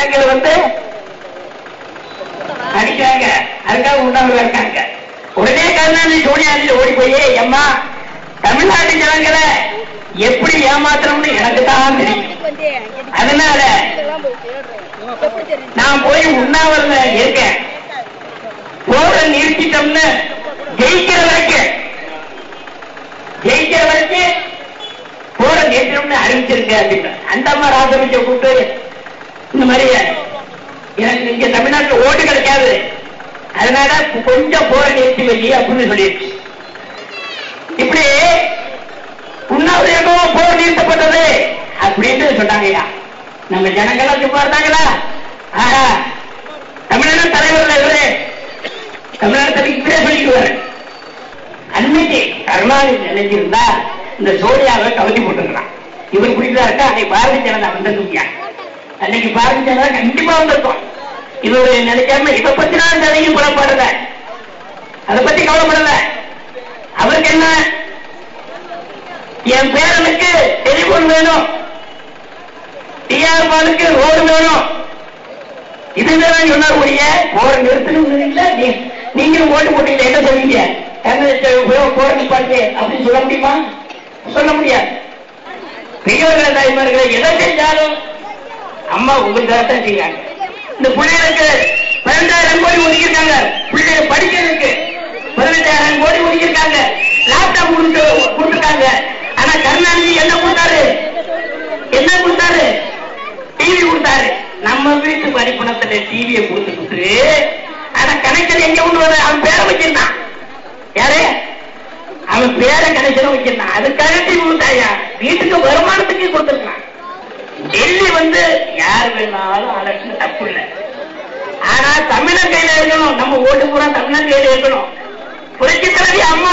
ஜனங்களை வந்து அடிக்கிறாங்க, அதுக்காக உண்ணாவிரதம் இருக்காங்க. உடனே கருணாநிதி சோனியாநிதி ஓடி போய், அம்மா தமிழ்நாட்டு ஜனங்களை எப்படி ஏமாற்றணும்னு எனக்கு தான் தெரியும், அதனால நான் போய் உண்ணாவிரதம் இருக்கேன், போற நிறுத்திட்டோம்னு ஜெயிக்கிற வரைக்கும் போற நிறுத்தணும்னு அறிவிச்சிருக்க அப்படின்னு அந்த அம்மா ராசமிச்ச கூப்பிட்டு, இந்த மாதிரி எனக்கு இங்க தமிழ்நாட்டில் ஓட்டு கிடைக்காது, அதனால கொஞ்சம் போற நிறுத்தி வை அப்படின்னு சொல்லிடுச்சு. இப்படி உண்ணாவிரதம் போர் நிறுத்தப்பட்டது அப்படின்னு சொன்னாங்கய்யா. நம்ம ஜனங்கள்லாம் சும்மா இருந்தாங்களா? தமிழ்நாடு தலைவர்கள் இவரு தமிழ்நாடு இப்படியே சொல்லிக்குவாரு. அன்னைக்கு கருணாநிதி நினைச்சிருந்தா இந்த சோனியாவை கவர்ச்சி போட்டுருக்கலாம். இவர் குடிக்கிறா இருக்கா, அன்னைக்கு பாரதிய ஜனதா வந்திருக்கீங்க, அன்னைக்கு பாரதிய ஜனதா கண்டிப்பா வந்திருக்கும். இவரு நினைக்காம இதை பத்தி நான் எதையும் புலப்படல, அதை பத்தி கவலைப்படல. அவருக்கு என்ன, என் பேரனுக்கு டெலிபோன் வேணும், டிஆர் பாலுக்கு ரோடு வேணும், இதுதான் சொன்னார். ஒழிய போற நிறுத்தணும் இல்ல, நீங்களும் ஓட்டு போட்டீங்க என்ன சொல்வீங்க, போற நிப்பாட்டு அப்படின்னு சொல்ல முடியுமா? சொல்ல முடியாது. பெரியவர்களை தாய்மார்களை எதை செஞ்சாலும் அம்மா உங்களுக்காக தான் செய்யாங்க. இந்த பிள்ளைகளுக்கு 12,000 கோடி ஒதுக்கியிருக்காங்க, பிள்ளைகள் படிக்கிறதுக்கு 18,000 கோடி ஒதுக்கியிருக்காங்க, லேப்டாப் கொடுத்துருக்காங்க. ஆனா கருணாநிதி என்ன கொடுத்தாரு, டிவி கொடுத்தாரு. நம்ம வீட்டு வரிப்பணத்துல டிவியை கொடுத்துட்டு, ஆனா கணக்கில் எங்க கொண்டு வர அவன் பேரை வச்சிருந்தான். யாரு? அவன் பேரை கணக்கில் வச்சிருந்தான். அதுக்காக டிவி கொடுத்தாயா, வீட்டுக்கு வருமானத்துக்கு கொடுத்துருக்கான். டெல்லி வந்து யார் வேணாலும் அலட்சம் தப்பு இல்லை, ஆனா தமிழர் கையில இருக்கணும், நம்ம ஓட்டு பூரா தமிழர் கையில இருக்கணும். புரட்சி தலைவி அம்மா